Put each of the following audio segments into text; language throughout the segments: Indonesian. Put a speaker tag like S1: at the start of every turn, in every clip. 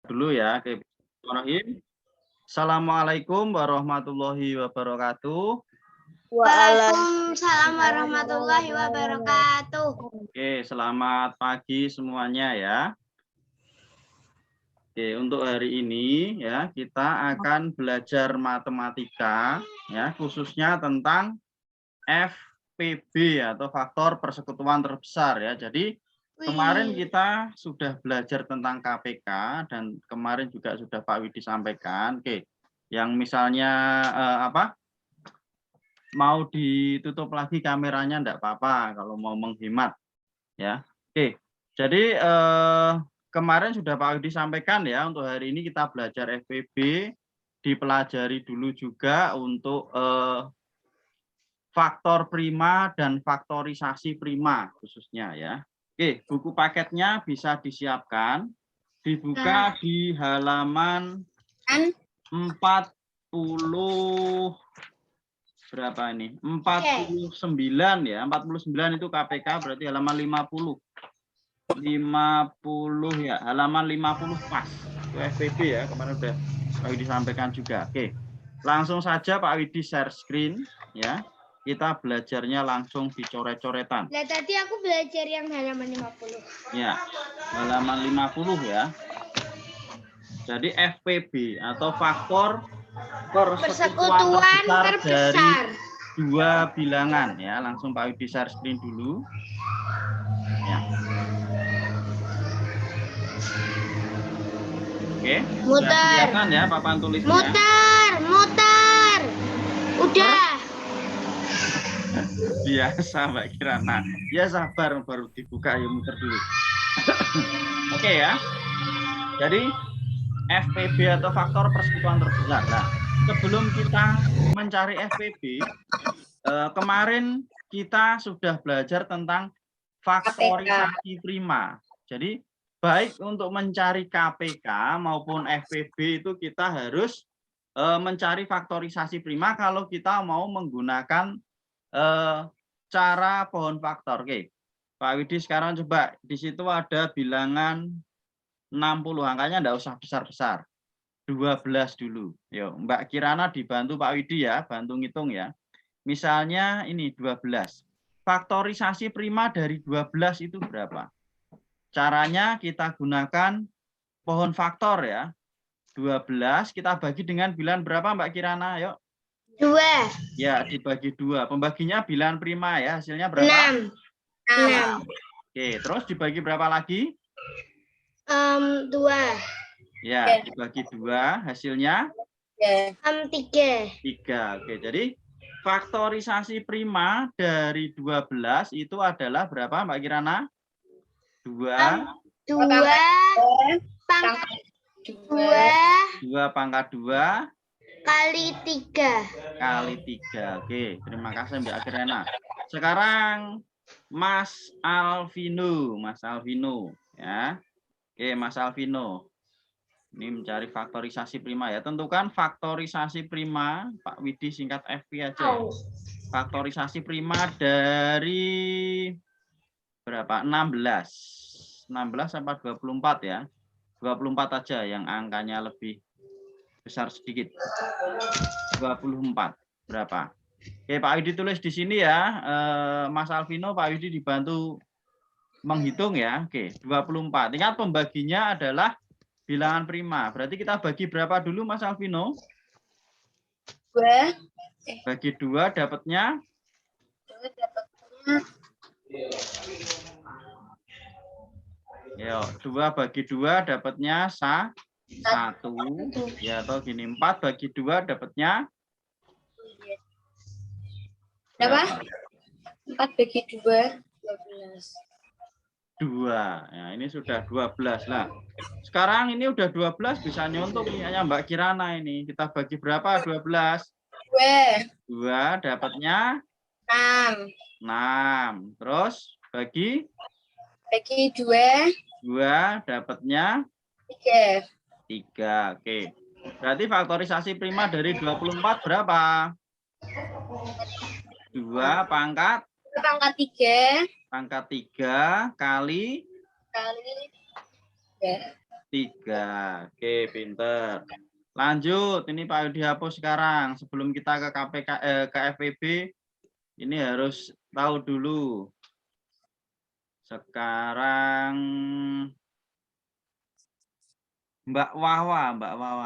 S1: dulu ya. Oke. Bismillahirrahmanirrahim. Assalamualaikum warahmatullahi wabarakatuh.
S2: Waalaikumsalam warahmatullahi wabarakatuh.
S1: Oke, selamat pagi semuanya ya. Oke, untuk hari ini ya kita akan belajar matematika ya, khususnya tentang FPB atau faktor persekutuan terbesar ya. Jadi kemarin kita sudah belajar tentang KPK dan kemarin juga sudah Pak Widi sampaikan. Oke, yang misalnya mau ditutup lagi kameranya enggak apa-apa kalau mau menghemat ya. Oke. Jadi kemarin sudah Pak Widi sampaikan ya, untuk hari ini kita belajar FPB, dipelajari dulu juga untuk faktor prima dan faktorisasi prima khususnya ya. Oke, buku paketnya bisa disiapkan, dibuka di halaman 40 berapa ini? 49 ya. 49 itu KPK, berarti halaman 50. 50 ya, halaman 50 pas. Itu FPB ya, kemarin udah Pak Widi sampaikan juga. Oke. Langsung saja Pak Widi share screen ya. Kita belajarnya langsung dicoret-coretan.
S2: Nah, tadi aku belajar yang halaman 50.
S1: Ya. Halaman 50 ya. Jadi FPB atau faktor persekutuan terbesar dari dua bilangan ya. Langsung Pak Widi share screen dulu. Ya. Oke. Sudah kelihatan ya papan tulisnya.
S2: Muter. Udah.
S1: Biasa Mbak Kirana. Ya sabar, baru dibuka ya, muter dulu. Oke ya. Jadi FPB atau faktor persekutuan terbesar. Nah, sebelum kita mencari FPB, kemarin kita sudah belajar tentang faktorisasi prima. Jadi baik untuk mencari KPK maupun FPB itu kita harus mencari faktorisasi prima kalau kita mau menggunakan cara pohon faktor. Oke. Pak Widi sekarang coba, di situ ada bilangan 60, angkanya enggak usah besar-besar. 12 dulu. Yo, Mbak Kirana dibantu Pak Widi ya, bantu ngitung ya. Misalnya ini 12. Faktorisasi prima dari 12 itu berapa? Caranya kita gunakan pohon faktor ya. 12 kita bagi dengan bilangan berapa Mbak Kirana? Yuk.
S2: 2.
S1: Ya, dibagi 2. Pembaginya bilangan prima ya, hasilnya berapa?
S2: 6.
S1: Oke, terus dibagi berapa lagi?
S2: 2.
S1: Ya, dibagi 2, hasilnya?
S2: 3.
S1: Oke, jadi faktorisasi prima dari 12 itu adalah berapa Mbak Kirana? 2 pangkat 2
S2: kali 3.
S1: Kali 3. Oke, terima kasih Mbak Kirana. Sekarang Mas Alvino ya. Oke, Mas Alvino. Ini mencari faktorisasi prima ya. Tentukan faktorisasi prima, Pak Widi singkat FP aja. Faktorisasi prima dari berapa? 16. 16 apa 24 ya? 24 aja yang angkanya lebih besar sedikit. 24. Berapa? Oke, Pak Widi tulis di sini ya. Mas Alvino, Pak Widi dibantu menghitung ya. Oke, 24. Ingat pembaginya adalah bilangan prima. Berarti kita bagi berapa dulu Mas Alvino?
S2: 2.
S1: Bagi 2 dapatnya? Yo, 2 bagi 2 dapatnya 1. Ya, atau gini, 4 bagi 2 dapatnya?
S2: Berapa? 4 bagi 2, 12.
S1: 2. Ya, ini sudah 12 lah. Sekarang ini udah 12 bisa nyontok punyanya Mbak Kirana ini. Kita bagi berapa 12? 2 dapatnya 6. Terus bagi
S2: 2
S1: dapatnya 3. Oke. Berarti faktorisasi prima dari 24 berapa? 2 pangkat 3 kali 3. Oke, pinter. Lanjut, ini Pak Yudi hapus sekarang. Sebelum kita ke ke FEB, ini harus tahu dulu. Sekarang Mbak Wawa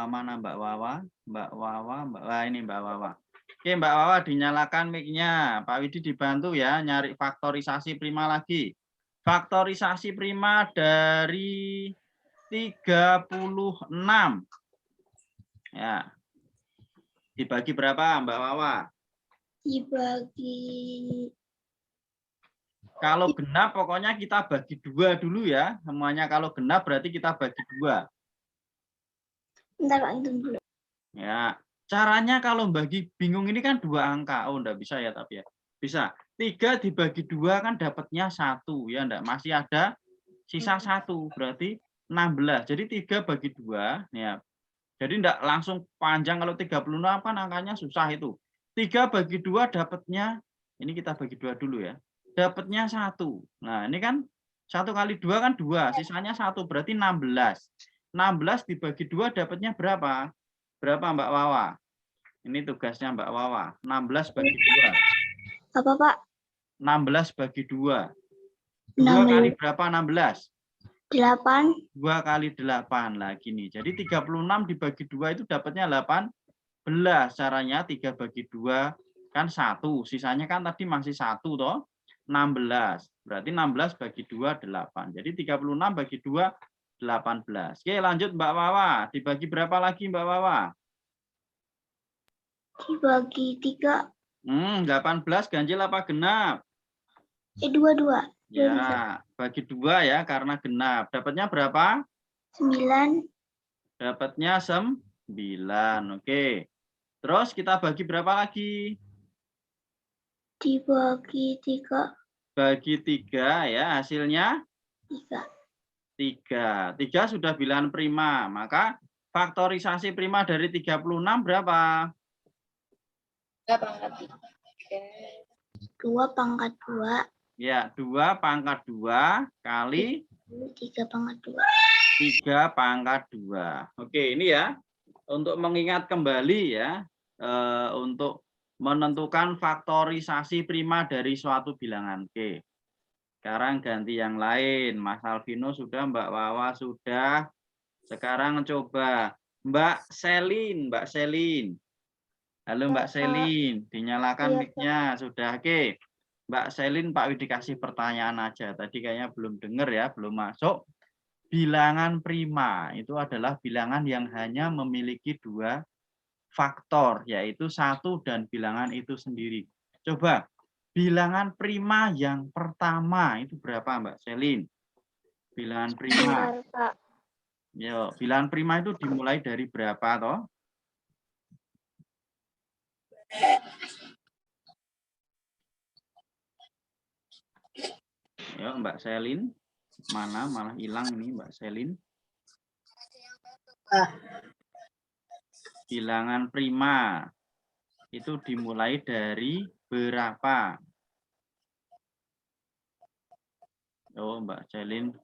S1: mana Mbak Wawa? Mbak Wawa, ini Mbak Wawa. Oke, Mbak Wawa dinyalakan mic-nya. Pak Widi dibantu ya, nyari faktorisasi prima lagi. Faktorisasi prima dari 36. Ya. Dibagi berapa, Mbak Wawa?
S2: Dibagi.
S1: Kalau genap pokoknya kita bagi 2 dulu ya. Semuanya kalau genap berarti kita bagi 2.
S2: Bentar, Pak, itu dulu.
S1: Ya, caranya kalau bagi bingung ini kan 2 angka. Oh, enggak bisa ya tapi ya. Bisa. 3 dibagi 2 kan dapatnya 1 ya, enggak, masih ada sisa 1 berarti 16. Jadi 3 bagi 2 ya. Jadi enggak langsung panjang, kalau 36 kan angkanya susah itu. 3 bagi 2 dapatnya, ini kita bagi 2 dulu ya. Dapatnya 1. Nah, ini kan 1 kali 2 kan 2, sisanya 1 berarti 16. 16 dibagi 2 dapatnya berapa? Berapa Mbak Wawa? Ini tugasnya Mbak Wawa. 16 bagi 2.
S2: Apa, Pak?
S1: 16 bagi 2. 2 kali berapa 16?
S2: 8.
S1: 2 kali 8. Lah gini. Jadi 36 dibagi 2 itu dapatnya 18. Caranya 3 bagi 2 kan 1. Sisanya kan tadi masih 1 toh. 16. Berarti 16 bagi 2 8. Jadi 36 bagi 2 18. Oke, lanjut Mbak Wawa. Dibagi berapa lagi Mbak Wawa?
S2: Dibagi 3.
S1: 18 ganjil apa genap?
S2: 2.
S1: Ya, bagi 2 ya karena genap. Dapatnya berapa?
S2: 9.
S1: Dapatnya 9. Oke. Terus kita bagi berapa lagi?
S2: Dibagi 3.
S1: Bagi 3 ya, hasilnya
S2: 3.
S1: 3 sudah bilangan prima, maka faktorisasi prima dari 36 berapa?
S2: 2 pangkat 2.
S1: Ya, 2 pangkat 2 kali
S2: 3 pangkat 2.
S1: 3 pangkat 2. Oke, ini ya. Untuk mengingat kembali ya, untuk menentukan faktorisasi prima dari suatu bilangan. Oke. Sekarang ganti yang lain. Mas Alvino sudah, Mbak Wawa sudah. Sekarang coba Mbak Selin. Halo Mbak Selin, dinyalakan mic-nya. Sudah, oke. Mbak Selin, Pak Widi kasih pertanyaan aja. Tadi kayaknya belum dengar ya, belum masuk. Bilangan prima itu adalah bilangan yang hanya memiliki 2 faktor, yaitu 1 dan bilangan itu sendiri. Coba, bilangan prima yang pertama itu berapa Mbak Selin? Bilangan prima. Yo, bilangan prima itu dimulai dari berapa toh? Yo, Mbak Selin. Mana malah hilang ini Mbak Selin. Bilangan prima itu dimulai dari berapa? Oh, Mbak Selin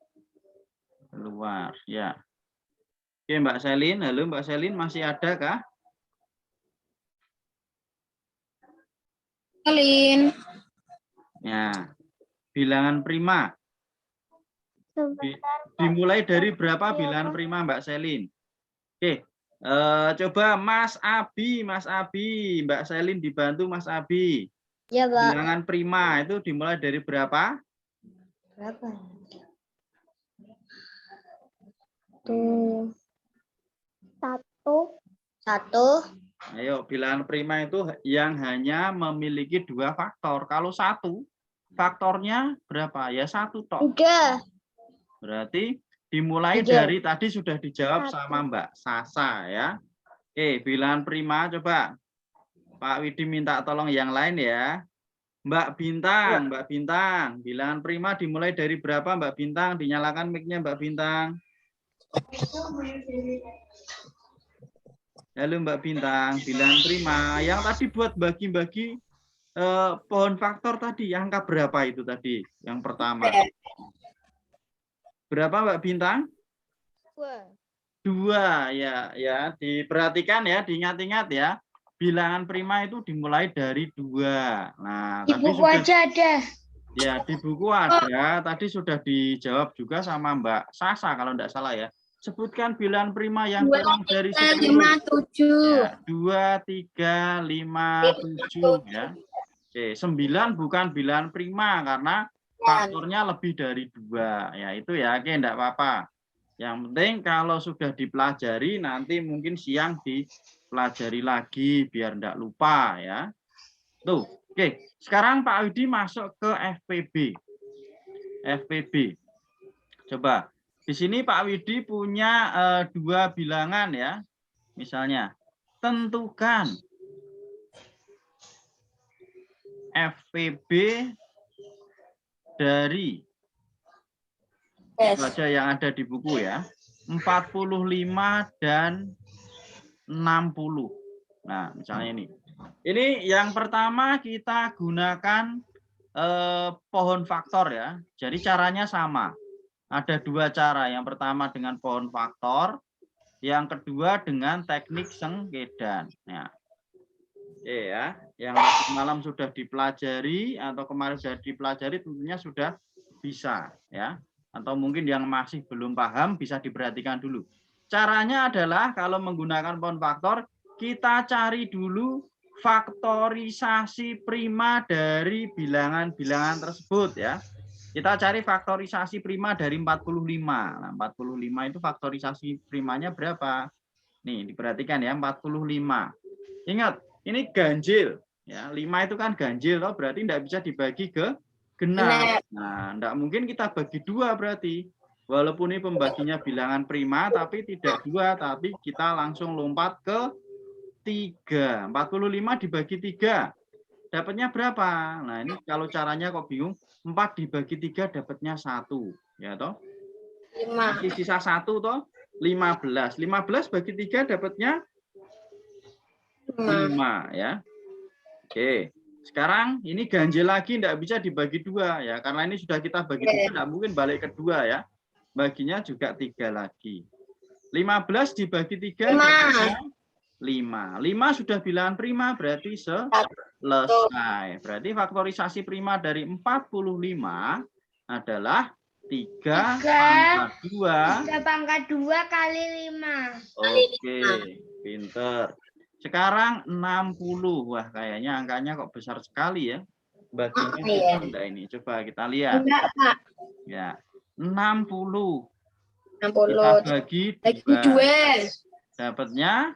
S1: keluar ya. Oke, Mbak Selin. Halo Mbak Selin, masih ada kah?
S2: Selin.
S1: Ya. Bilangan prima. Dimulai dari berapa bilangan prima Mbak Selin? Oke. Coba Mas Abi, Mbak Selin dibantu Mas Abi.
S2: Ya, Pak.
S1: Bilangan prima itu dimulai dari berapa?
S2: Berapa? Tuh. 1.
S1: Ayo, bilangan prima itu yang hanya memiliki 2 faktor. Kalau 1, faktornya berapa? Ya 1 tok.
S2: Udah.
S1: Berarti dimulai
S2: 3.
S1: dari tadi sudah dijawab sama Mbak Sasa ya. Oke, bilangan prima coba. Pak Widi minta tolong yang lain ya. Mbak Bintang, bilangan prima dimulai dari berapa Mbak Bintang? Dinyalakan mic-nya Mbak Bintang. Halo Mbak Bintang, bilangan prima. Yang tadi buat bagi-bagi pohon faktor tadi, angka berapa itu tadi? Yang pertama. Berapa Mbak Bintang? 2 ya, diperhatikan ya, diingat-ingat ya. Bilangan prima itu dimulai dari 2. Nah,
S2: Di
S1: tadi
S2: buku
S1: sudah
S2: aja ada.
S1: ya di buku ada, tadi sudah dijawab juga sama Mbak Sasa kalau tidak salah ya. Sebutkan bilangan prima yang
S2: 2,
S1: kurang dari
S2: 3,
S1: 10.
S2: 5, 7.
S1: Ya, 2, 3, 5, 7 ya. Oke, 9 bukan bilangan prima karena faktornya lebih dari 2. Ya, itu ya. Oke, enggak apa-apa. Yang penting kalau sudah dipelajari nanti mungkin siang dipelajari lagi biar enggak lupa ya. Tuh, oke. Sekarang Pak Widi masuk ke FPB. FPB. Coba. Di sini Pak Widi punya 2 bilangan ya. Misalnya, tentukan FPB dari baca yang ada di buku ya. 45 dan 60. Nah, misalnya ini. Ini yang pertama kita gunakan pohon faktor ya. Jadi caranya sama. Ada 2 cara. Yang pertama dengan pohon faktor, yang kedua dengan teknik sengkedan. Nah, oke ya, yang malam sudah dipelajari atau kemarin sudah dipelajari tentunya sudah bisa ya. Atau mungkin yang masih belum paham bisa diperhatikan dulu. Caranya adalah kalau menggunakan pohon faktor, kita cari dulu faktorisasi prima dari bilangan-bilangan tersebut ya. Kita cari faktorisasi prima dari 45. Nah, 45 itu faktorisasi primanya berapa? Nih, diperhatikan ya, 45. Ingat, ini ganjil ya. 5 itu kan ganjil toh, berarti tidak bisa dibagi ke genap. Nah, tidak mungkin kita bagi 2 berarti. Walaupun ini pembaginya bilangan prima tapi tidak 2, tapi kita langsung lompat ke 3. 45 dibagi 3. Dapatnya berapa? Nah, ini kalau caranya kok bingung, 4 dibagi 3 dapatnya 1. Ya toh?
S2: 5.
S1: Masih sisa 1 toh? 15. 15 bagi 3 dapatnya 5 ya. Oke. Sekarang ini ganjil lagi tidak bisa dibagi 2 ya. Karena ini sudah kita bagi 3 tidak mungkin balik ke 2 ya. Baginya juga 3 lagi. 15 dibagi 3 dapatnya 5. 5 sudah bilangan prima berarti selesai. Berarti faktorisasi prima dari 45 adalah 3 pangkat 2.
S2: 3 pangkat 2 kali 5.
S1: Oke, pinter. Sekarang 60. Wah, kayaknya angkanya kok besar sekali ya. Baginya enggak ini. Coba kita lihat.
S2: Enggak, Pak.
S1: Ya. 60.
S2: 60.
S1: Kita bagi 2. Dapatnya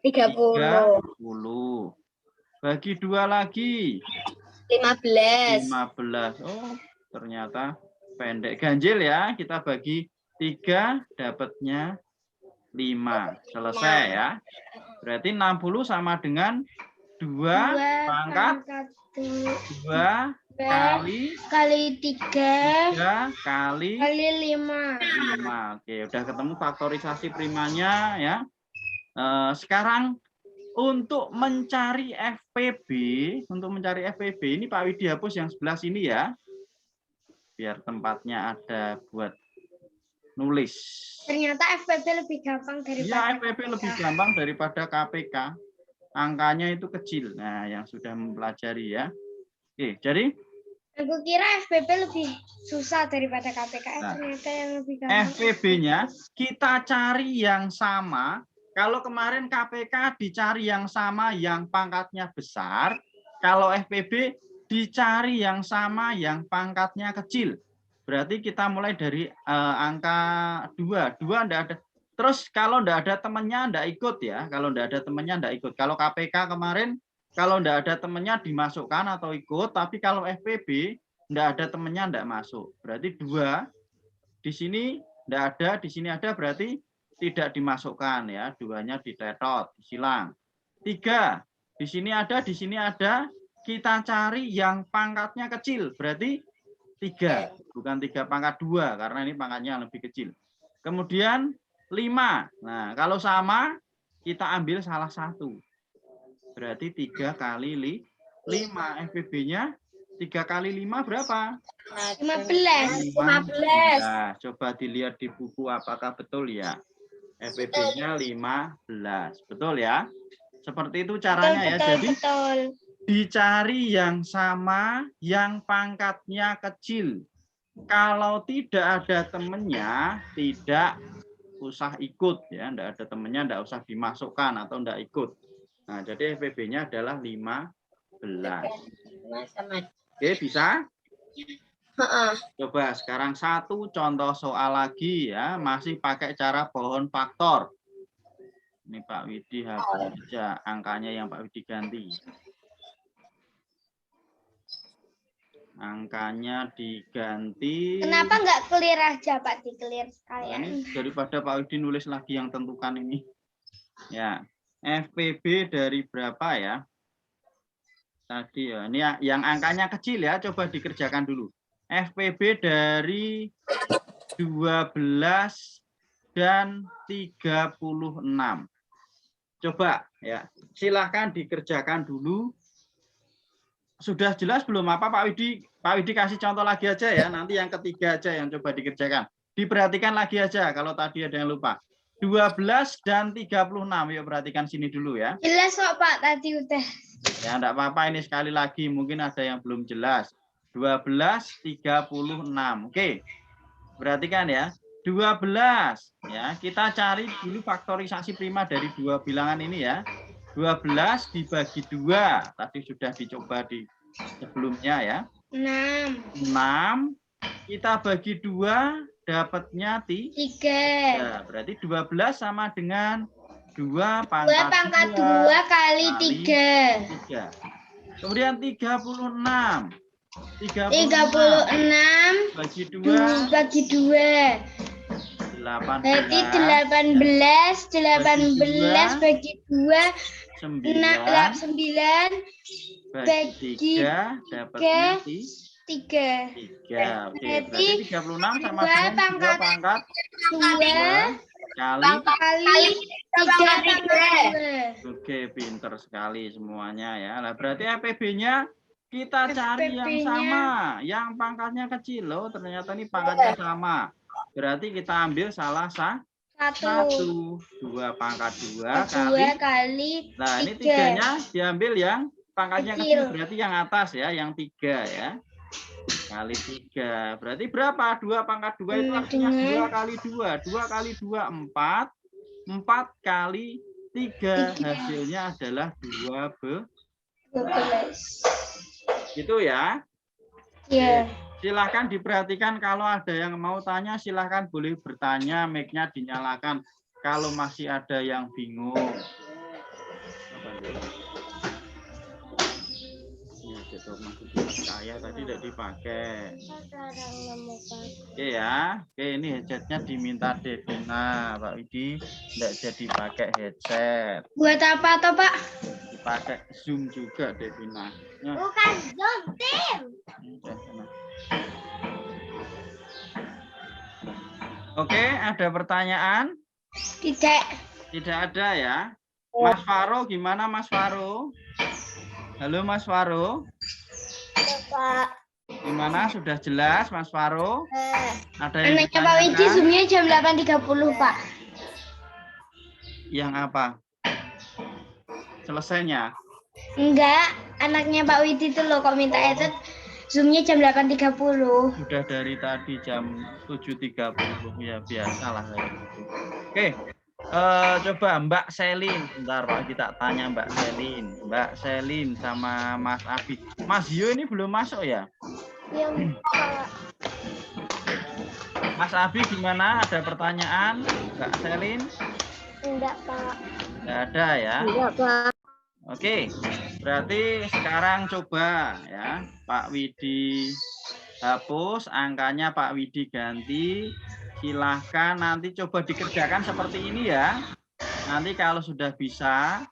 S1: 30. Bagi 2 lagi. 15. Oh, ternyata pendek. Ganjil ya. Kita bagi 3 dapatnya 5. Selesai ya. Berarti 60 sama dengan 2 pangkat 2 kali 3 kali 5. Oke, udah ketemu faktorisasi primanya ya. Sekarang untuk mencari FPB, ini Pak Widi hapus yang sebelah sini ya. Biar tempatnya ada buat nulis.
S2: Ternyata FPB lebih gampang daripada
S1: Ya, FPB lebih gampang daripada KPK. Angkanya itu kecil. Nah, yang sudah mempelajari ya. Oke, jadi
S2: aku kira FPB lebih susah daripada KPK. Ternyata yang lebih gampang.
S1: FPB-nya kita cari yang sama. Kalau kemarin KPK dicari yang sama yang pangkatnya besar, kalau FPB dicari yang sama yang pangkatnya kecil. Berarti kita mulai dari angka 2. 2 enggak ada. Terus kalau enggak ada temannya enggak ikut ya. Kalau enggak ada temannya enggak ikut. Kalau KPK kemarin kalau enggak ada temannya dimasukkan atau ikut, tapi kalau FPB enggak ada temannya enggak masuk. Berarti 2 di sini enggak ada, di sini ada berarti tidak dimasukkan ya. 2-nya ditetot, disilang. 3 di sini ada, kita cari yang pangkatnya kecil. Berarti 3, bukan 3 pangkat 2 karena ini pangkatnya lebih kecil. Kemudian 5. Nah, kalau sama kita ambil salah satu. Berarti 3 kali 5 FPB-nya 3 kali 5 berapa?
S2: 15.
S1: 15. Coba dilihat di buku apakah betul ya. FPB-nya 15. Betul ya? Seperti itu caranya ya. Jadi dicari yang sama, yang pangkatnya kecil. Kalau tidak ada temennya, tidak usah ikut ya. Tidak ada temennya, tidak usah dimasukkan atau tidak ikut. Nah, jadi FPB-nya adalah 15. Oke, bisa? Coba sekarang satu contoh soal lagi ya. Masih pakai cara pohon faktor. Ini Pak Widi hapus saja angkanya yang Pak Widi ganti. Angkanya diganti.
S2: Kenapa nggak clear aja Pak, di clear sekalian?
S1: Ini daripada Pak Widi nulis lagi yang tentukan ini. Ya, FPB dari berapa ya? Tadi ya, ini yang angkanya kecil ya, coba dikerjakan dulu. FPB dari 12 dan 36. Coba ya, silahkan dikerjakan dulu. Sudah jelas belum apa Pak Widi? Pak Widi kasih contoh lagi aja ya, nanti yang ketiga aja yang coba dikerjakan. Diperhatikan lagi aja kalau tadi ada yang lupa. 12 dan 36, yuk perhatikan sini dulu ya.
S2: Jelas kok Pak, tadi udah.
S1: Ya enggak apa-apa, ini sekali lagi mungkin ada yang belum jelas. 12, 36. Oke. Perhatikan ya. 12 ya, kita cari dulu faktorisasi prima dari dua bilangan ini ya. 12 dibagi 2. Tadi sudah dicoba di sebelumnya ya.
S2: 6.
S1: 6 kita bagi 2 dapatnya 3. Ya, berarti 12 sama dengan 2 pangkat
S2: 2 kali 3.
S1: Kemudian 36. 36
S2: bagi 2
S1: bagi 2. 18.
S2: Berarti 18 bagi 2 9
S1: bagi 3 dapatnya 3. Oke, berarti 36 sama dengan 2 pangkat 2 kali 3. Oke, pinter sekali semuanya ya. Nah, berarti FPB-nya kita cari yang sama, yang pangkatnya kecil loh. Ternyata ini pangkatnya sama. Berarti kita ambil salah satu. 2 pangkat 2 kali. Nah, ini 3-nya diambil yang pangkatnya kecil, berarti yang atas ya, yang 3 ya. Kali 3. Berarti berapa? 2 pangkat 2 itu artinya 2 kali 2. 2 kali 2, 4. 4 kali 3. Hasilnya adalah 12. Gitu ya.
S2: Iya.
S1: Silahkan diperhatikan, kalau ada yang mau tanya silahkan boleh bertanya, mic-nya dinyalakan. Kalau masih ada yang bingung. Saya tadi tidak dipakai. Oke ya. Oke, ini headsetnya diminta Devina, Pak Widi. Tidak jadi pakai headset.
S2: Buat apa toh Pak?
S1: Dipakai Zoom juga Devina. Ya.
S2: Bukan Zoom, Tim.
S1: Oke, ada pertanyaan?
S2: Tidak.
S1: Tidak ada ya. Mas Faro, gimana Mas Faro? Halo Mas Faro.
S2: Pak.
S1: Gimana, sudah jelas Mas Faro? Ada yang
S2: anaknya Pak Widi Zoom-nya jam 8.30 Pak.
S1: Yang apa? Selesainya?
S2: Enggak, anaknya Pak Widi itu loh kok minta edit Zoom-nya jam 8.30.
S1: Sudah dari tadi jam 7.30 ya, biasalah kayak gitu. Oke. Coba Mbak Selin, bentar Pak, kita tanya Mbak Selin. Mbak Selin sama Mas Abi. Mas Yo ini belum masuk ya?
S2: Iya, Pak.
S1: Mas Abi gimana? Ada pertanyaan? Mbak Selin?
S2: Enggak, Pak.
S1: Enggak ada ya?
S2: Enggak, Pak.
S1: Oke, berarti sekarang coba ya, Pak Widi hapus, angkanya Pak Widi ganti. Silahkan nanti coba dikerjakan seperti ini ya. Nanti kalau sudah bisa,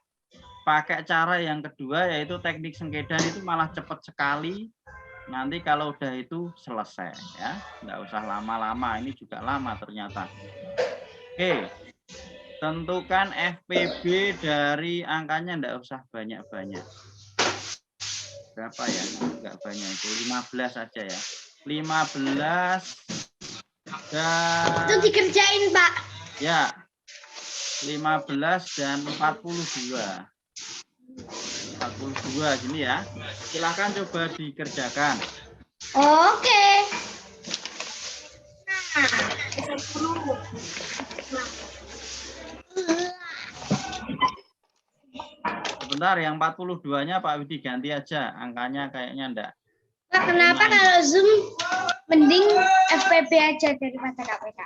S1: pakai cara yang kedua yaitu teknik sengkedan, itu malah cepat sekali. Nanti kalau udah itu selesai ya, nggak usah lama-lama, ini juga lama ternyata. Oke, tentukan FPB dari angkanya, nggak usah banyak-banyak. berapa ya? Enggak banyak itu, 15 saja ya. 15 dan
S2: Itu dikerjain, Pak.
S1: ya 15 dan 42. 42 gini ya. Silakan coba dikerjakan.
S2: Oke.
S1: Sebentar, yang 42-nya Pak Widi ganti aja. Angkanya kayaknya enggak.
S2: Pak, kenapa kalau Zoom mending FPB aja daripada KPK?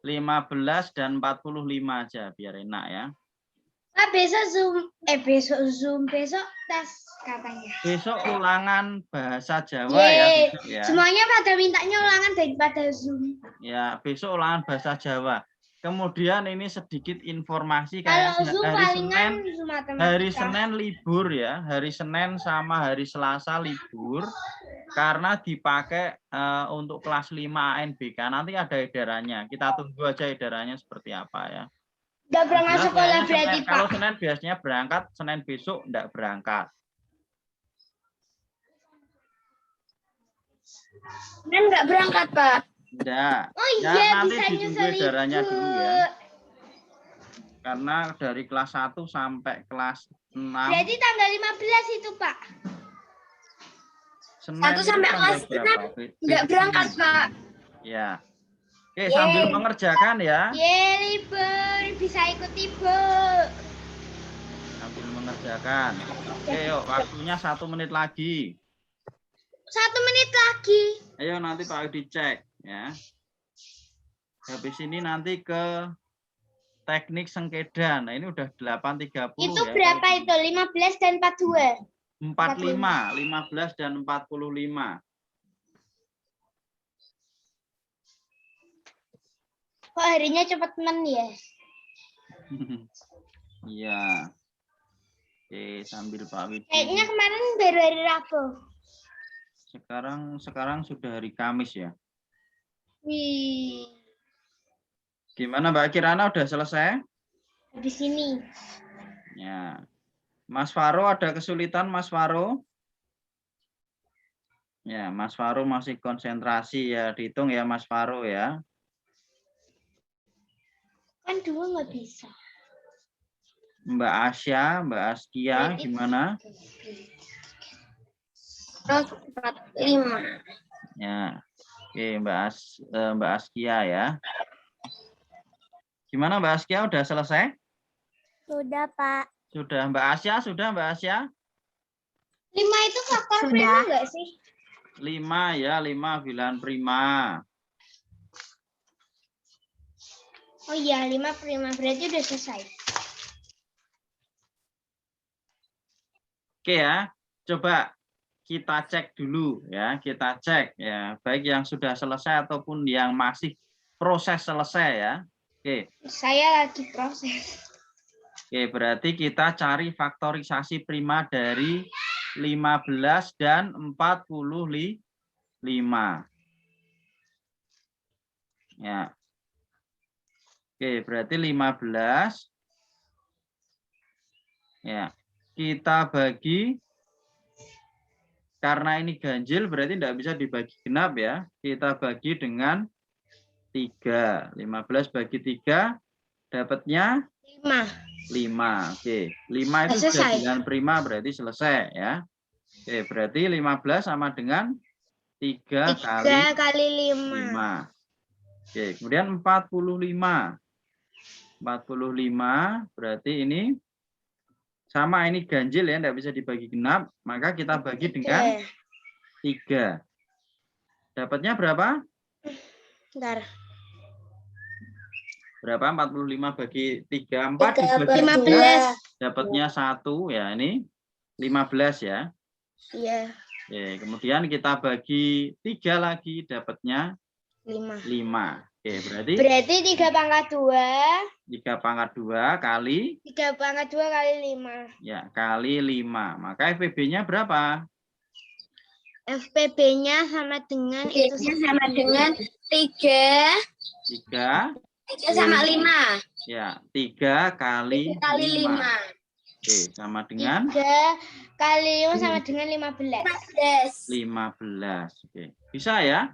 S1: 15 dan 45 aja biar enak ya.
S2: Pak, besok tes katanya.
S1: Besok ulangan bahasa Jawa
S2: Yeay,
S1: ya.
S2: semuanya pada mintanya ulangan daripada Zoom.
S1: Ya, besok ulangan bahasa Jawa. Kemudian ini sedikit informasi
S2: Kalau
S1: kayak
S2: Zoom palingan Zoom matematika.
S1: hari Senin libur ya. Hari Senin sama hari Selasa libur karena dipakai untuk kelas 5 ANBK. Nanti ada edarannya. Kita tunggu aja edarannya seperti apa ya.
S2: Nggak berangkat sekolah berarti, Pak.
S1: Kalau Senin biasanya berangkat, Senin besok enggak berangkat.
S2: Senin nggak berangkat, Pak.
S1: Enggak.
S2: Oh
S1: Ya,
S2: iya,
S1: nanti
S2: bisa
S1: ditunggu
S2: nyusul
S1: edarannya
S2: Ibu.
S1: dulu ya. Karena dari kelas 1 sampai kelas 6.
S2: Berarti tanggal 15 itu, Pak.
S1: Senin
S2: 1 sampai
S1: tanggal
S2: kelas
S1: berapa?
S2: 6 nggak berangkat, Pak.
S1: Ya. Oke, sambil mengerjakan ya.
S2: Libur, bisa ikut Ibu.
S1: Sambil mengerjakan. Oke, yuk, waktunya 1 menit lagi.
S2: 1 menit lagi.
S1: Ayo nanti Pak Udi cek ya. Habis ini nanti ke teknik sengkeda. Nah, ini udah 8.30
S2: Itu
S1: ya.
S2: berapa itu? 15 dan 42.
S1: 45, 15 dan 45.
S2: Kok harinya cepet ya?
S1: Iya. Oke, sambil Pak Widi.
S2: Kayaknya kemarin baru hari Rabu.
S1: Sekarang sudah hari Kamis ya.
S2: Wih.
S1: Gimana Mbak Kirana, udah selesai?
S2: Di sini.
S1: Ya. Mas Faro ada kesulitan, Mas Faro? Ya, Mas Faro masih konsentrasi ya, dihitung ya Mas Faro ya.
S2: Kan 2 nggak bisa.
S1: Mbak Asya, Mbak Askia, gimana?
S2: 45.
S1: Ya, oke Mbak Askia ya. Gimana Mbak Askia, udah selesai?
S2: Sudah, Pak.
S1: Sudah. Mbak Asya, sudah Mbak Asya?
S2: 5 itu faktor prima nggak sih?
S1: 5 ya, 5 bilangan prima.
S2: Oh iya, 5 prima. Berarti udah selesai.
S1: Oke ya, coba kita cek dulu ya, kita cek ya, baik yang sudah selesai ataupun yang masih proses selesai ya. Oke.
S2: Saya lagi proses.
S1: Oke, berarti kita cari faktorisasi prima dari 15 dan 45. Ya. Oke, berarti 15. Ya. Kita bagi, karena ini ganjil berarti tidak bisa dibagi genap ya. Kita bagi dengan 3. 15 bagi 3 dapatnya 5. Oke, 5 itu sudah bilangan prima berarti selesai ya. Oke, berarti 15 sama dengan 3 kali 5. Oke, kemudian 45. 45 berarti ini sama, ini ganjil ya, tidak bisa dibagi genap, maka kita bagi dengan 3. Dapatnya berapa?
S2: Bentar.
S1: Berapa? 45 bagi 3, 4 dibagi
S2: 15.
S1: 3, dapatnya 1 ya, ini 15 ya.
S2: Iya.
S1: Oke, kemudian kita bagi 3 lagi, dapatnya
S2: 5.
S1: Oke, berarti
S2: 3 pangkat 2.
S1: 3 pangkat 2 kali
S2: 3 pangkat 2 kali 5.
S1: ya, kali 5. Maka FPB-nya berapa?
S2: FPB-nya sama dengan 3. 3 sama 5.
S1: Ya, 3 kali 5. Oke, sama dengan
S2: 3 kali 5 sama dengan 15.
S1: 15. Oke. Bisa ya?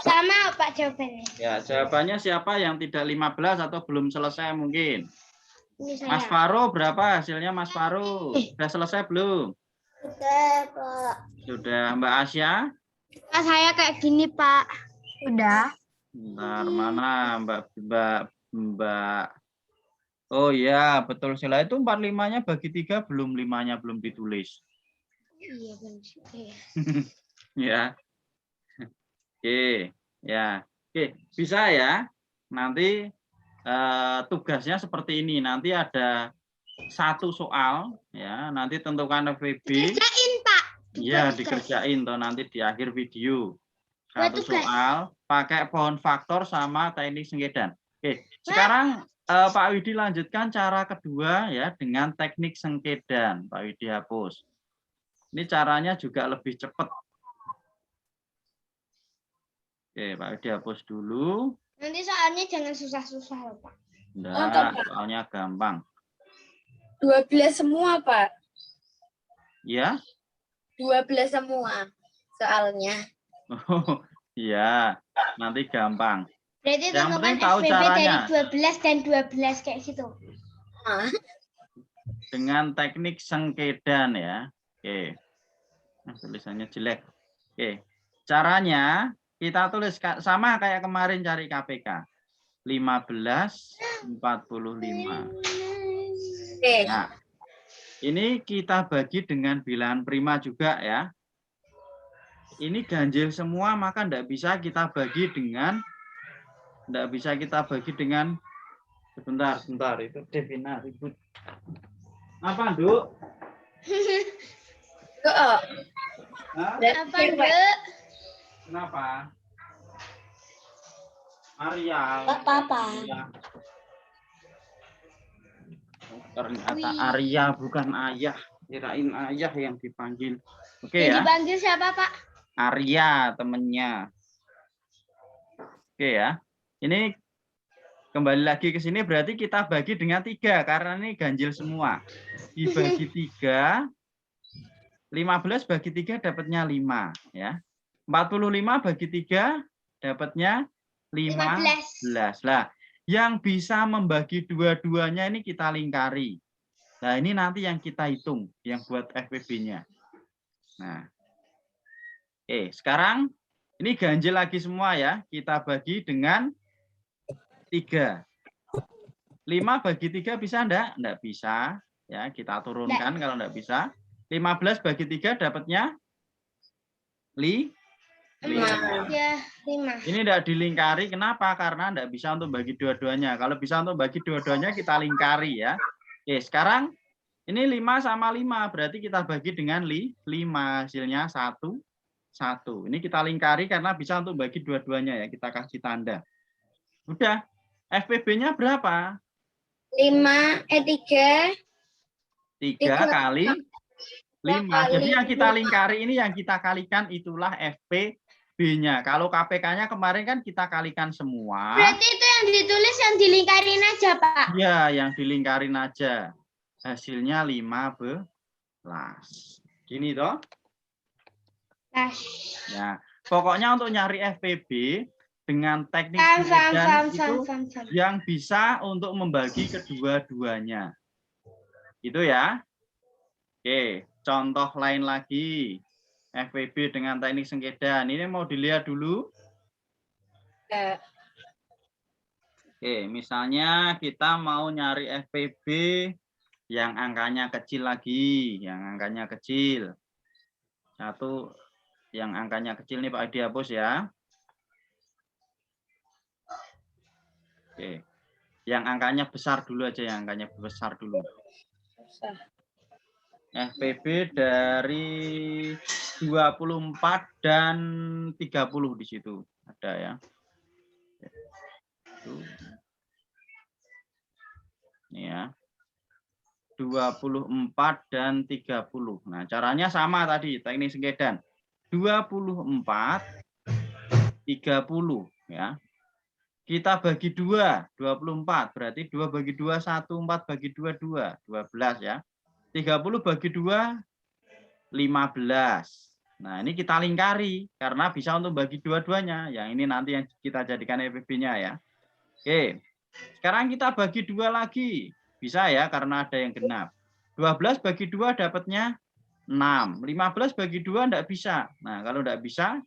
S2: Sama Pak jawabannya.
S1: Ya, jawabannya siapa yang tidak 15 atau belum selesai mungkin?
S2: Ini saya.
S1: Mas Faro berapa hasilnya Mas Faro? Sudah selesai belum?
S2: Sudah, Pak.
S1: Sudah. Mbak Asya?
S2: Saya kayak gini, Pak. Sudah.
S1: Bentar, mana Mbak. Oh iya, betul Sila. Itu 45-nya bagi 3 belum 5-nya belum ditulis.
S2: Iya, benar.
S1: Ya. Oke, ya. Oke, bisa ya. Nanti tugasnya seperti ini. Nanti ada satu soal ya, nanti tentukan FVB.
S2: Dikerjain, Pak.
S1: Iya, dikerjain toh nanti di akhir video. Satu
S2: tugas.
S1: soal pakai pohon faktor sama teknik sengkedan. Oke, sekarang Pak Widi lanjutkan cara kedua ya dengan teknik sengkedan. Pak Widi hapus. Ini caranya juga lebih cepat. Oke, Pak Widi hapus dulu.
S2: Nanti soalnya jangan susah-susah loh, Pak.
S1: Enggak, soalnya gampang.
S3: 12 semua, Pak.
S1: Ya?
S3: 12 semua soalnya.
S1: Oh, iya, nanti gampang.
S2: Berarti
S1: Yang penting
S2: tentukan
S1: tahu
S2: FVB
S1: caranya.
S2: dari 12 dan 12 kayak gitu.
S1: Dengan teknik sengkedan ya. Oke. Nah, tulisannya jelek. Oke. Caranya kita tulis sama kayak kemarin cari KPK. 15, 45.
S3: Oke.
S1: Nah, ini kita bagi dengan bilangan prima juga ya. Ini ganjil semua, maka tidak bisa kita bagi dengan sebentar itu Devina ribut. Apa, Nduk?
S3: Oh.
S1: Hah?
S2: Apa, Dek?
S1: Kenapa? Arya.
S2: Apa-apa.
S1: Ternyata Arya bukan ayah. Kirain ayah yang dipanggil. Oke
S2: Yang
S1: ya.
S2: dipanggil siapa, Pak?
S1: Arya temennya. Oke ya. Ini kembali lagi ke sini berarti kita bagi dengan 3 karena ini ganjil semua. Dibagi 3, 15 bagi 3 dapatnya 5 ya. 45 bagi 3 dapatnya 15. Lah, yang bisa membagi dua-duanya ini kita lingkari. Nah, ini nanti yang kita hitung, yang buat FVB-nya. Nah. Oke, sekarang ini ganjil lagi semua ya. Kita bagi dengan 3. 5 bagi 3 bisa enggak? Enggak bisa. Ya, kita turunkan kalau enggak bisa. 15 bagi 3 dapatnya 5.
S2: Ya, 5.
S1: Ini enggak dilingkari. Kenapa? Karena enggak bisa untuk bagi dua-duanya. Kalau bisa untuk bagi dua-duanya kita lingkari ya. Oke, sekarang ini 5 sama 5. Berarti kita bagi dengan 5. Hasilnya 1. Ini kita lingkari karena bisa untuk bagi dua-duanya ya. Kita kasih tanda. Udah. FVB-nya berapa?
S3: 3.
S1: 3 kali 5. Jadi yang kita lingkari ini yang kita kalikan itulah FVB-nya. Kalau KPK-nya kemarin kan kita kalikan semua.
S2: Berarti itu yang ditulis yang dilingkarin aja, Pak.
S1: Iya, yang dilingkarin aja. Hasilnya 15. Gini toh. Ya, pokoknya untuk nyari FVB dengan teknik sengkedan itu yang bisa untuk membagi kedua-duanya. Itu ya. Oke, contoh lain lagi. FVB dengan teknik sengkedan. Ini mau dilihat dulu. Oke, misalnya kita mau nyari FVB yang angkanya kecil lagi, yang angkanya kecil. Satu yang angkanya kecil nih Pak Edi hapus ya. Oke. Yang angkanya besar dulu aja, yang angkanya besar dulu. FVB dari 24 dan 30 di situ ada ya. Ini ya. 24 dan 30. Nah, caranya sama tadi, teknik sengkedan. 24 30 ya. Kita bagi 2, 24. Berarti 2 bagi 2 1, 4 bagi 2 2, 12 ya. 30 bagi 2, 15. Nah, ini kita lingkari karena bisa untuk bagi dua-duanya. Yang ini nanti yang kita jadikan FPB-nya ya. Oke. Sekarang kita bagi 2 lagi. Bisa ya karena ada yang genap. 12 bagi 2 dapatnya 6. 15 bagi 2 enggak bisa. Nah, kalau enggak bisa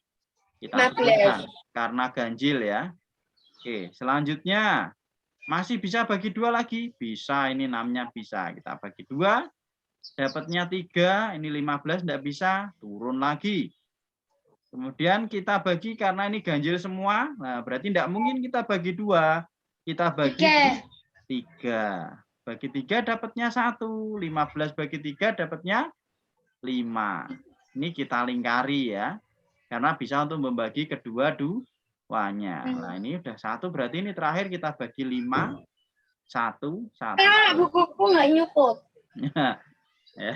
S1: kita turunkan karena ganjil ya. Oke, selanjutnya masih bisa bagi 2 lagi? Bisa, ini 6-nya bisa. Kita bagi 2. Dapatnya 3, ini 15 enggak bisa, turun lagi. Kemudian kita bagi karena ini ganjil semua, nah berarti enggak mungkin kita bagi 2. Kita bagi 3. Bagi 3 dapatnya 1, 15 bagi 3 dapatnya 5. Ini kita lingkari ya, karena bisa untuk membagi kedua-duanya. Nah ini udah 1, berarti ini terakhir kita bagi 5, 1, 1.
S3: Bukuku nggak nyukup.
S1: Ya,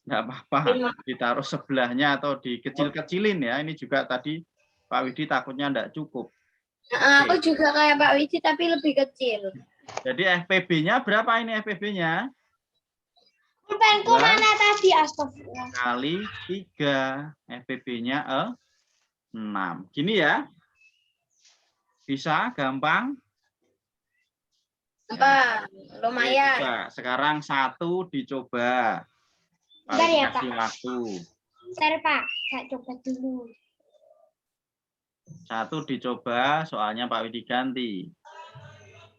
S1: enggak apa-apa. Ditaruh sebelahnya atau dikecil-kecilin ya. Ini juga tadi Pak Widi takutnya enggak cukup.
S3: Aku juga kayak Pak Widi tapi lebih kecil.
S1: Jadi FPB-nya berapa ini FPB-nya?
S2: Pulpenku mana tadi? Astagfirullah.
S1: Kali 3. FPB-nya 6. Gini ya. Bisa gampang?
S3: Apa? Lumayan.
S1: Coba. Sekarang 1 dicoba.
S2: Bentar ya, Pak.
S1: Kasih waktu.
S2: Bentar, Pak. Saya coba dulu.
S1: 1 dicoba, soalnya Pak Widi ganti.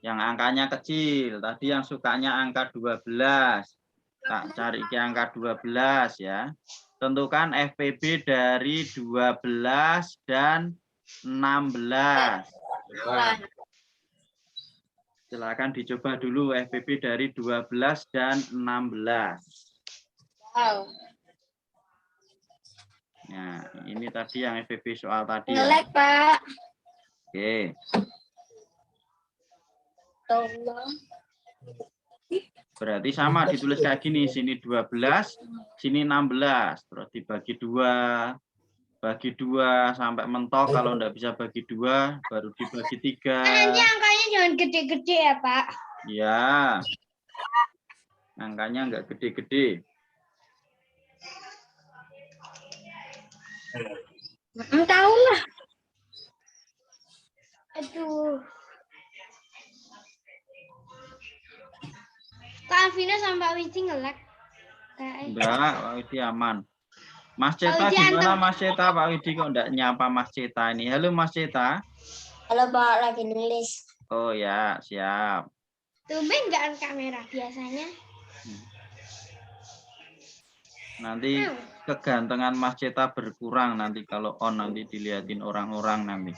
S1: Yang angkanya kecil. Tadi yang sukanya angka 12. Tak cari ke angka 12 ya. Tentukan FPB dari 12 dan 16. Nah, silakan dicoba dulu FPB dari 12 dan 16.
S3: Wow.
S1: Nah, ini tadi yang FPB soal tadi ya.
S3: Ngelek, Pak.
S1: Oke.
S3: Tolong.
S1: Berarti sama ditulis kayak gini, sini 12, sini 16. Terus dibagi 2. Bagi 2 sampai mentok, kalau enggak bisa bagi 2 baru dibagi 3.
S2: Nanti angkanya jangan gede-gede ya, Pak.
S1: Ya. Angkanya enggak gede-gede.
S3: Tahu lah.
S2: Aduh. Kak Alvina sama Pak Widi ngelek.
S1: Enggak, Pak Widi aman. Mas Ceta
S2: Widi
S1: gimana Mas Ceta? Pak Widi kok enggak nyapa Mas Ceta ini? Halo Mas Ceta.
S2: Halo Pak, lagi nulis.
S1: Oh ya, siap.
S2: Tumben nggak on kamera biasanya.
S1: Nanti kegantengan Mas Ceta berkurang nanti kalau on, nanti dilihatin orang-orang nanti.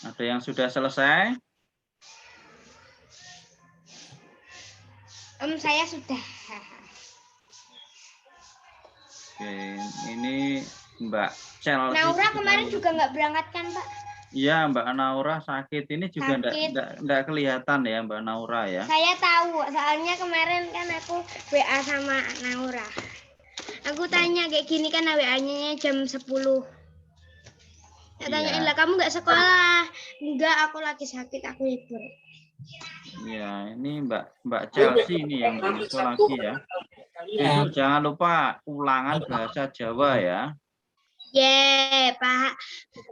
S1: Ada yang sudah selesai?
S2: Saya sudah.
S1: Oke, ini Mbak Chelsea.
S2: Naura kemarin juga nggak berangkat kan, Pak?
S1: Iya, Mbak Naura sakit. Ini juga enggak kelihatan ya, Mbak Naura ya.
S2: Saya tahu, soalnya kemarin kan aku WA sama Naura. Aku tanya kayak gini kan WA-nya jam 10. Saya tanyain lah, kamu nggak sekolah? Enggak, aku lagi sakit, aku libur.
S1: Ya, ini Mbak Chelsea ini yang masuk lagi ya. Besok jangan lupa ulangan bahasa Jawa ya.
S2: Pak.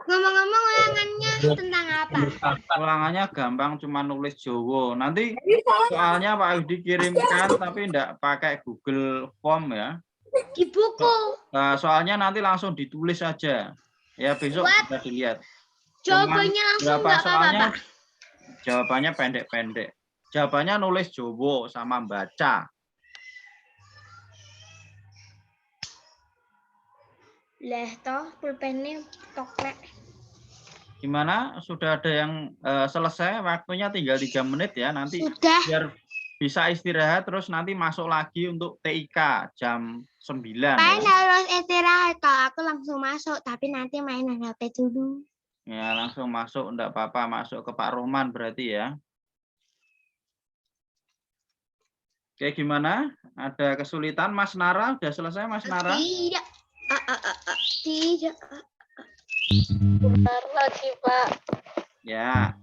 S2: Ngomong-ngomong ulangannya tentang apa?
S1: Ulangannya gampang, cuma nulis Jawa. Nanti soalnya Pak Yudi kirimkan tapi enggak pakai Google Form ya.
S2: Di buku.
S1: Nah, soalnya nanti langsung ditulis saja. Ya, besok bisa dilihat.
S2: Jawabannya langsung
S1: berapa
S2: enggak
S1: soalnya?
S2: apa-apa.
S1: Jawabannya pendek-pendek. Jawabannya nulis Jawa sama baca.
S2: Lah toh pulpennya toklek.
S1: Gimana? Sudah ada yang selesai? Waktunya tinggal 3 menit ya. Nanti
S2: Sudah.
S1: biar bisa istirahat terus nanti masuk lagi untuk TIK jam 9.
S2: Main harus istirahat, kalau aku langsung masuk, tapi nanti mainan HP dulu.
S1: Ya, langsung masuk, enggak apa-apa, masuk ke Pak Roman berarti ya. Oke, gimana? Ada kesulitan Mas Nara? Udah selesai Mas Nara?
S2: Tidak. Tidak.
S3: Bentar lagi, Pak.
S1: Ya.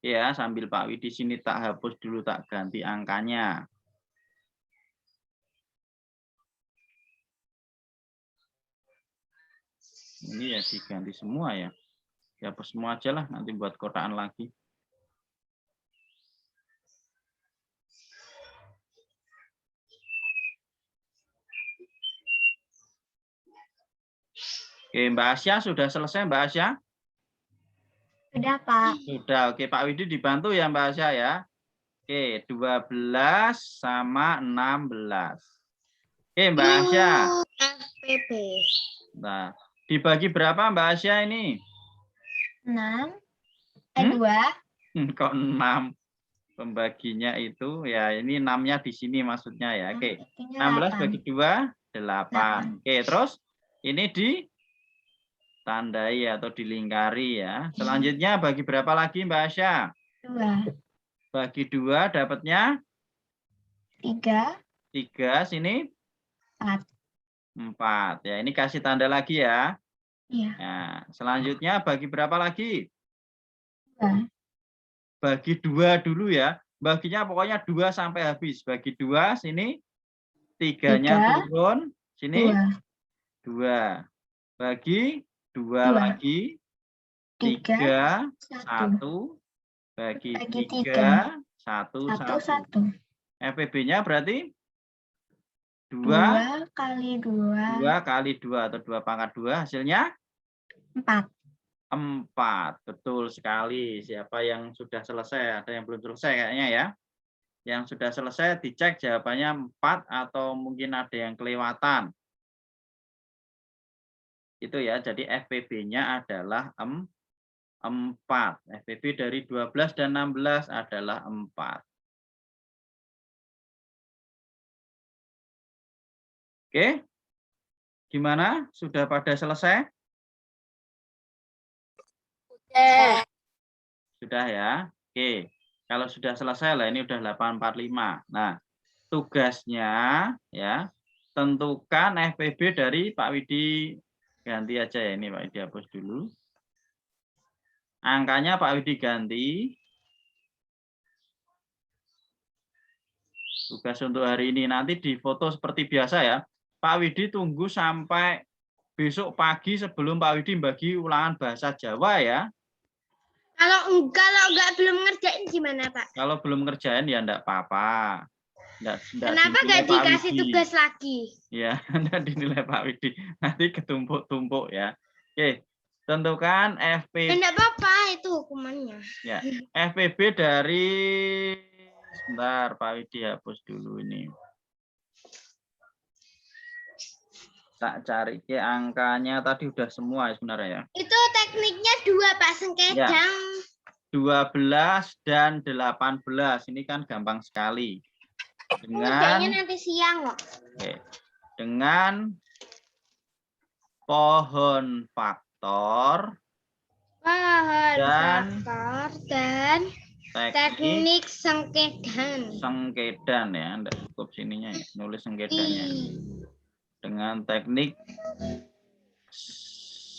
S1: Ya, sambil Pak Widi sini tak hapus dulu, tak ganti angkanya. Ini ya diganti semua ya. Dihapus semua aja lah, nanti buat kotaan lagi. Oke, Mbak Asya sudah selesai, Mbak Asya?
S3: Sudah, Pak.
S1: Sudah, oke Pak Widi dibantu ya Mbak Asya ya. Oke, 12 sama 16. Oke, Mbak Asya.
S2: FPB.
S1: Nah, dibagi berapa Mbak Asya ini?
S3: 6.
S1: 2.
S3: 2.
S1: Kok 6? Pembaginya itu ya ini 6-nya di sini maksudnya ya. Oke. 16 bagi 2 8. Oke, terus ini ditandai atau dilingkari ya. Selanjutnya bagi berapa lagi Mbak Asya?
S3: 2.
S1: Bagi 2 dapatnya
S3: 3.
S1: 3, sini
S3: 4.
S1: 4. Ya, ini kasih tanda lagi ya.
S3: Iya.
S1: Nah, selanjutnya bagi berapa lagi?
S3: 2.
S1: Bagi 2 dulu ya. Baginya pokoknya 2 sampai habis. Bagi 2, sini 3-nya turun, sini 2. Bagi 2 lagi 3 1. Bagi 3 1 1. FPB-nya berarti 2
S3: kali 2.
S1: 2 kali 2 atau 2 pangkat 2 hasilnya
S3: 4.
S1: 4. Betul sekali. Siapa yang sudah selesai? Ada yang belum selesai kayaknya ya. Yang sudah selesai dicek jawabannya 4 atau mungkin ada yang kelewatan. Itu ya. Jadi FPB-nya adalah 4. FPB dari 12 dan 16 adalah 4. Oke. Gimana? Sudah pada selesai? Sudah ya. Oke. Kalau sudah selesai lah ini udah 845. Nah, tugasnya ya tentukan FPB dari Pak Widi, ganti aja ya ini Pak Widi hapus dulu. Angkanya Pak Widi ganti. Tugas untuk hari ini nanti difoto seperti biasa ya. Pak Widi tunggu sampai besok pagi sebelum Pak Widi bagi ulangan bahasa Jawa ya.
S2: Kalau enggak belum ngerjain gimana, Pak?
S1: Kalau belum ngerjain ya enggak apa-apa.
S2: Kenapa nggak dikasih tugas lagi?
S1: Ya, enggak dinilai Pak Widi. Nanti ketumpuk-tumpuk ya. Oke, tentukan FPB.
S2: Enggak apa-apa, itu hukumannya.
S1: Ya, FPB dari sebentar Pak Widi hapus dulu ini. Tak cari ke angkanya tadi udah semua sebenarnya ya.
S2: Itu tekniknya 2 Pak Sengkedang.
S1: Ya. 12 dan 18 ini kan gampang sekali. Dengan
S2: nanti siang loh.
S1: Oke. Dengan pohon faktor
S2: dan teknik
S1: sengkedan ya, enggak cukup sininya ya, nulis sengkedannya. Dengan teknik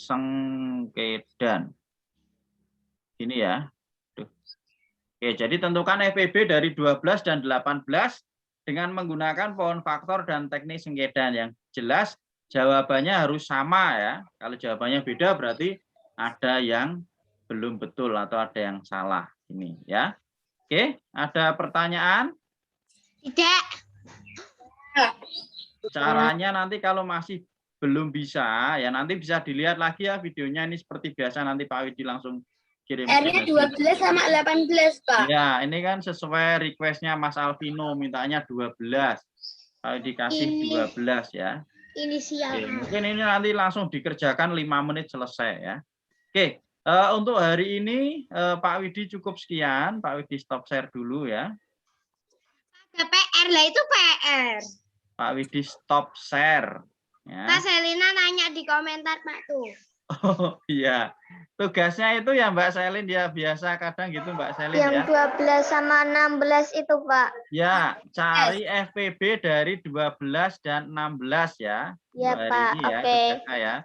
S1: sengkedan. Ini ya. Tuh. Oke, jadi tentukan FPB dari 12 dan 18 dengan menggunakan pohon faktor dan teknik sengkedan. Yang jelas jawabannya harus sama ya. Kalau jawabannya beda berarti ada yang belum betul atau ada yang salah ini ya. Oke, ada pertanyaan?
S2: Tidak.
S1: Caranya nanti kalau masih belum bisa ya nanti bisa dilihat lagi ya videonya ini seperti biasa nanti Pak Widi langsung kirim.
S3: R-nya 12 sama 18, Pak.
S1: Ya, ini kan sesuai requestnya Mas Alvino mintanya 12. Kalau dikasih 12 ya.
S2: Inisial.
S1: Oke, mungkin ini nanti langsung dikerjakan 5 menit selesai ya. Oke, untuk hari ini Pak Widi cukup sekian. Pak Widi stop share dulu ya.
S2: Ada PR lah, itu PR.
S1: Pak Widi stop share. Ya.
S2: Kak Selina nanya di komentar Pak tuh.
S1: Oh iya, tugasnya itu ya Mbak Selin ya biasa kadang gitu Mbak Selin
S3: Yang
S1: ya.
S3: 12 sama 16 itu, Pak.
S1: Ya, cari FPB dari 12 dan 16 ya.
S3: Ya,
S1: Hari
S3: Pak.
S1: ini ya,
S3: Oke.
S1: ya.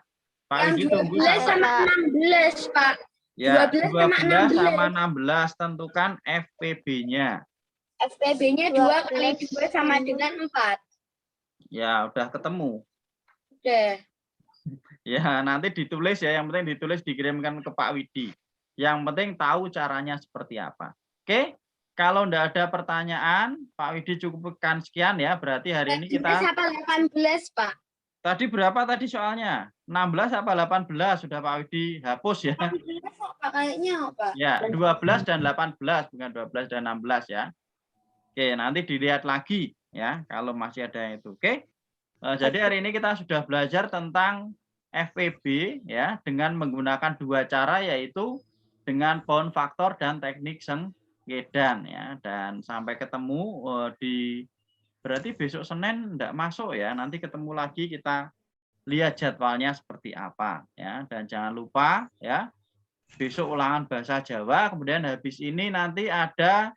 S1: Pak
S3: Yang
S1: Widi tunggu
S3: 12
S1: sampai
S3: sama 16, Pak.
S1: ya
S3: 12
S1: 12
S3: sama
S1: sama 16 tentukan FPB-nya.
S3: FPB-nya 2 kali 2 sama dengan 4.
S1: Ya, udah ketemu.
S3: Udah.
S1: Ya, nanti ditulis ya, yang penting ditulis dikirimkan ke Pak Widi. Yang penting tahu caranya seperti apa. Oke? Kalau enggak ada pertanyaan, Pak Widi cukupkan sekian ya. Berarti hari ini
S3: 12
S1: kita
S3: apa 18, Pak?
S1: tadi berapa tadi soalnya? 16 apa 18 sudah Pak Widi hapus ya.
S3: 18 apa kayaknya, Pak?
S1: Ya, 12 dan 18 bukan 12 dan 16 ya. Oke, nanti dilihat lagi ya kalau masih ada yang itu. Oke. Jadi hari ini kita sudah belajar tentang FPB ya dengan menggunakan dua cara yaitu dengan bound faktor dan teknik sengkedan ya. Dan sampai ketemu di berarti besok Senin enggak masuk ya. Nanti ketemu lagi kita lihat jadwalnya seperti apa ya. Dan jangan lupa ya besok ulangan bahasa Jawa, kemudian habis ini nanti ada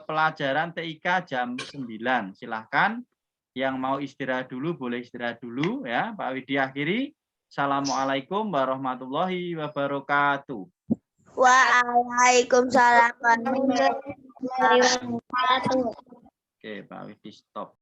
S1: pelajaran TIK jam 9. Silahkan yang mau istirahat dulu boleh istirahat dulu ya. Pak Widi akhiri. Assalamualaikum warahmatullahi wabarakatuh.
S2: Waalaikumsalam warahmatullahi wabarakatuh.
S1: Oke, Pak Widi stop.